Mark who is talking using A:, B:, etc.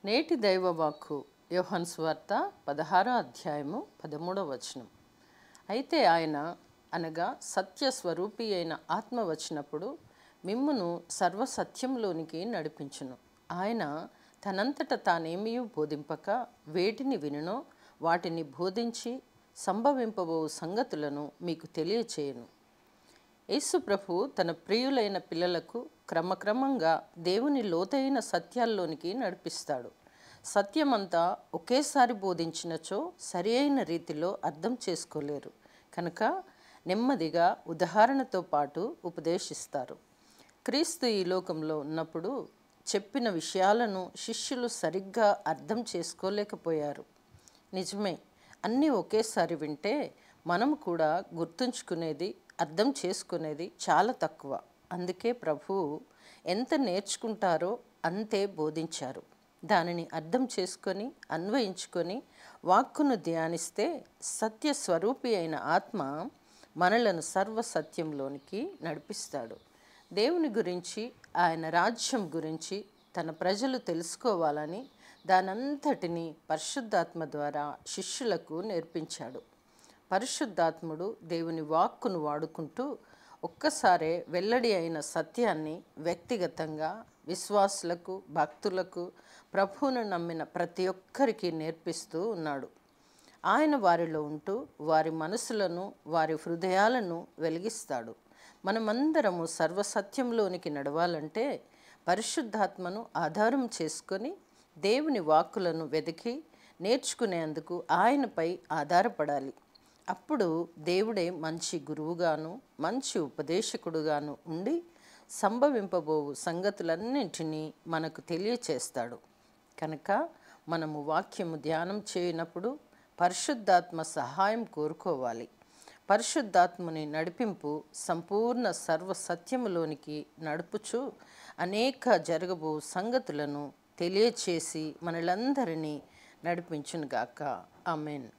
A: నేటి దైవవాక్కు యోహాను సువార్త 16వ అధ్యాయము 13వ వచనం. అయితే ఆయన అనగా సత్యస్వరూపి అయిన ఆత్మ వచ్చినప్పుడు మిమ్మును సర్వసత్యంలోనికి నడిపించును. ఆయన తనంతట తానేమీ బోధింపక వేటిని వినునో వాటిని బోధించి సంభవింపబో సంగతులను మీకు తెలియచేయును. యేసు ప్రభు తన ప్రియులైన పిల్లలకు క్రమక్రమంగా దేవుని లోతైన సత్యాల్లోనికి నడిపిస్తాడు. సత్యమంతా ఒకేసారి బోధించినచో సరి అయిన రీతిలో అర్థం చేసుకోలేరు కనుక నెమ్మదిగా ఉదాహరణతో పాటు ఉపదేశిస్తారు. క్రీస్తు ఈ లోకంలో ఉన్నప్పుడు చెప్పిన విషయాలను శిష్యులు సరిగ్గా అర్థం చేసుకోలేకపోయారు. నిజమే, అన్నీ ఒకేసారి వింటే మనం కూడా గుర్తుంచుకునేది అర్థం చేసుకునేది చాలా తక్కువ. అందుకే ప్రభువు ఎంత నేర్చుకుంటారో అంతే బోధించారు. దానిని అర్థం చేసుకొని అన్వయించుకొని వాక్కును ధ్యానిస్తే సత్యస్వరూపి అయిన ఆత్మ మనలను సర్వసత్యంలోనికి నడిపిస్తాడు. దేవుని గురించి, ఆయన రాజ్యం గురించి తన ప్రజలు తెలుసుకోవాలని దానంతటిని పరిశుద్ధాత్మ ద్వారా శిష్యులకు నేర్పించాడు. పరిశుద్ధాత్ముడు దేవుని వాక్కును వాడుకుంటూ ఒక్కసారే వెల్లడి అయిన సత్యాన్ని వ్యక్తిగతంగా విశ్వాసులకు, భక్తులకు, ప్రభువును నమ్మిన ప్రతి ఒక్కరికి నేర్పిస్తూ ఉన్నాడు. ఆయన వారిలో ఉంటూ వారి మనసులను, వారి హృదయాలను వెలిగిస్తాడు. మనమందరము సర్వసత్యంలోనికి నడవాలంటే పరిశుద్ధాత్మను ఆధారం చేసుకొని దేవుని వాక్కులను వెతికి నేర్చుకునేందుకు ఆయనపై ఆధారపడాలి. అప్పుడు దేవుడే మంచి గురువుగాను, మంచి ఉపదేశకుడుగాను ఉండి సంభవింపబోవు సంగతులన్నింటినీ మనకు తెలియచేస్తాడు. కనుక మనము వాక్యము ధ్యానం చేయనప్పుడు పరిశుద్ధాత్మ సహాయం కోరుకోవాలి. పరిశుద్ధాత్మని నడిపింపు సంపూర్ణ సర్వసత్యములోనికి నడుపుచు అనేక జరగబో సంగతులను తెలియచేసి మనలందరినీ నడిపించునుగాక. ఆమేన్.